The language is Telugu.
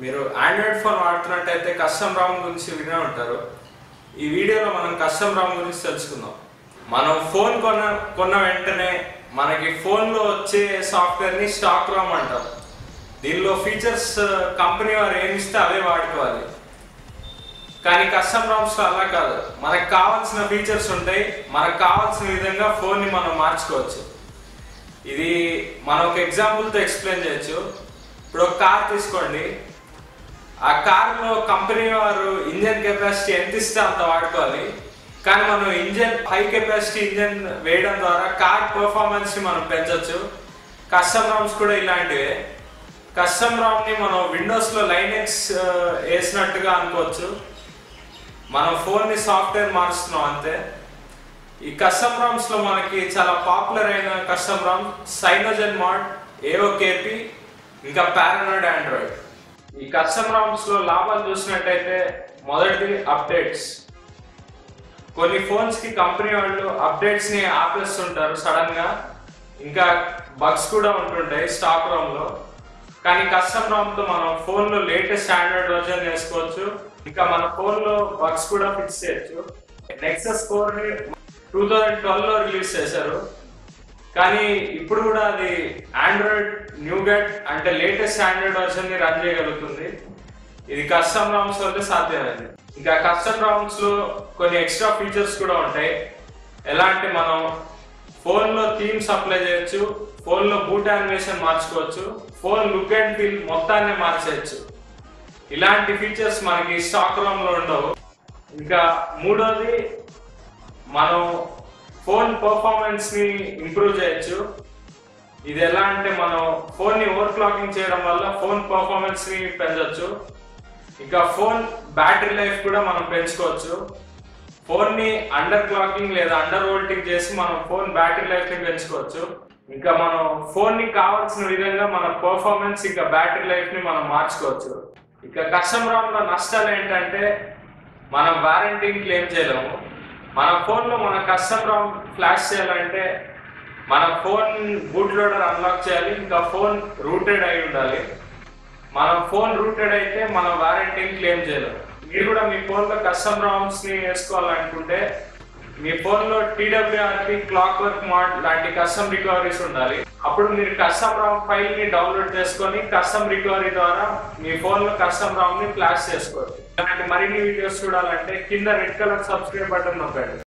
మీరు ఆండ్రాయిడ్ ఫోన్ వాడుతున్నట్టయితే కస్టమ్ రామ్ గురించి వినే ఉంటారు. ఈ వీడియోలో మనం కస్టమ్ రామ్ గురించి తెలుసుకుందాం. మనం ఫోన్ కొన్న వెంటనే మనకి ఫోన్లో వచ్చే సాఫ్ట్వేర్ని స్టాక్ రామ్ అంటారు. దీనిలో ఫీచర్స్ కంపెనీ వారు ఏమిస్తే అవే వాడుకోవాలి. కానీ కస్టమ్ రామ్స్లో అలా కాదు, మనకు కావాల్సిన ఫీచర్స్ ఉంటాయి, మనకు కావాల్సిన విధంగా ఫోన్ని మనం మార్చుకోవచ్చు. ఇది మనం ఒక ఎగ్జాంపుల్తో ఎక్స్ప్లెయిన్ చేయొచ్చు. ఇప్పుడు ఒక కార్ తీసుకోండి, ఆ కార్లో కంపెనీ వారు ఇంజన్ కెపాసిటీ ఎంత ఇస్తే అంత వాడుకోవాలి. కానీ మనం హై కెపాసిటీ ఇంజన్ వేయడం ద్వారా కార్ పర్ఫార్మెన్స్ని మనం పెంచవచ్చు. కస్టమ్ రామ్స్ కూడా ఇలాంటివే. కస్టమ్ రామ్ని మనం విండోస్లో లైనెక్స్ వేసినట్టుగా అనుకోవచ్చు. మనం ఫోన్ని సాఫ్ట్వేర్ మారుస్తున్నాం అంతే. ఈ కస్టమ్ రామ్స్లో మనకి చాలా పాపులర్ అయిన కస్టమ్ రామ్ సైనోజెన్ మాడ్, AOKP, ఇంకా పారానోయిడ్ ఆండ్రాయిడ్. ఈ కస్టమ్ రామ్స్లో లాభాలు చూసినట్టయితే మొదటిది అప్డేట్స్. కొన్ని ఫోన్స్కి కంపెనీ వాళ్ళు అప్డేట్స్ని ఆపేస్తుంటారు సడన్గా, ఇంకా బగ్స్ కూడా ఉంటుంటాయి స్టాక్ రామ్లో. కానీ కస్టమ్ రామ్తో మనం ఫోన్లో లేటెస్ట్ ఆండ్రాయిడ్ వర్జన్ వేసుకోవచ్చు, ఇంకా మన ఫోన్లో బగ్స్ కూడా ఫిక్స్ చేయొచ్చు. నెక్సస్ 4ని 2012లో రిలీజ్ చేశారు, కానీ ఇప్పుడు కూడా అది ఆండ్రాయిడ్ న్యూగెట్ అంటే లేటెస్ట్ ఆండ్రాయిడ్ వర్జన్ని రన్ చేయగలుగుతుంది. ఇది కస్టమ్ రామ్స్ వల్ల సాధ్యమైంది. ఇంకా కస్టమ్ రామ్స్లో కొన్ని ఎక్స్ట్రా ఫీచర్స్ కూడా ఉంటాయి. ఎలా అంటే మనం ఫోన్లో థీమ్స్ అప్లై చేయొచ్చు, ఫోన్లో బూట్ యానిమేషన్ మార్చుకోవచ్చు, ఫోన్ లుక్ అండ్ ఫీల్ మొత్తాన్ని మార్చేయచ్చు. ఇలాంటి ఫీచర్స్ మనకి స్టాక్ రామ్లో ఉండవు. ఇంకా మూడోది, మనం ఫోన్ పర్ఫార్మెన్స్ని ఇంప్రూవ్ చేయొచ్చు. ఇది ఎలా అంటే మనం ఫోన్ని ఓవర్ క్లాకింగ్ చేయడం వల్ల ఫోన్ పర్ఫార్మెన్స్ని పెంచవచ్చు. ఇంకా ఫోన్ బ్యాటరీ లైఫ్ కూడా మనం పెంచుకోవచ్చు. ఫోన్ని అండర్ క్లాకింగ్ లేదా అండర్ వోల్టింగ్ చేసి మనం ఫోన్ బ్యాటరీ లైఫ్ని పెంచుకోవచ్చు. ఇంకా మనం ఫోన్ని కావాల్సిన విధంగా మన పర్ఫార్మెన్స్ ఇంకా బ్యాటరీ లైఫ్ని మనం మార్చుకోవచ్చు. ఇక కస్టమ్ రామ్లో నష్టాలు ఏంటంటే మనం వారంటీని క్లెయిమ్ చేయలేము. మన ఫోన్లో మన కస్టమ్ రామ్ ఫ్లాష్ చేయాలంటే మన ఫోన్ బూట్ లోడర్ అన్లాక్ చేయాలి, ఇంకా ఫోన్ రూటెడ్ అయి ఉండాలి. మన ఫోన్ రూటెడ్ అయితే మన వారంటీని క్లెయిమ్ చేయలేము. మీరు కూడా మీ ఫోన్లో కస్టమ్ రామ్స్ని వేసుకోవాలనుకుంటే మీ ఫోన్లో TWRP, క్లాక్ వర్క్ మాడ్ లాంటి కస్టమ్ రికవరీస్ ఉండాలి. అప్పుడు మీరు కస్టమ్ రామ్ ఫైల్ని డౌన్లోడ్ చేసుకొని కస్టమ్ రికవరీ ద్వారా మీ ఫోన్లో కస్టమ్ రామ్ని ఫ్లాష్ చేసుకోవచ్చు. ఇలాంటి మరిన్ని వీడియోస్ చూడాలంటే కింద రెడ్ కలర్ సబ్స్క్రైబ్ బటన్ నొక్కండి.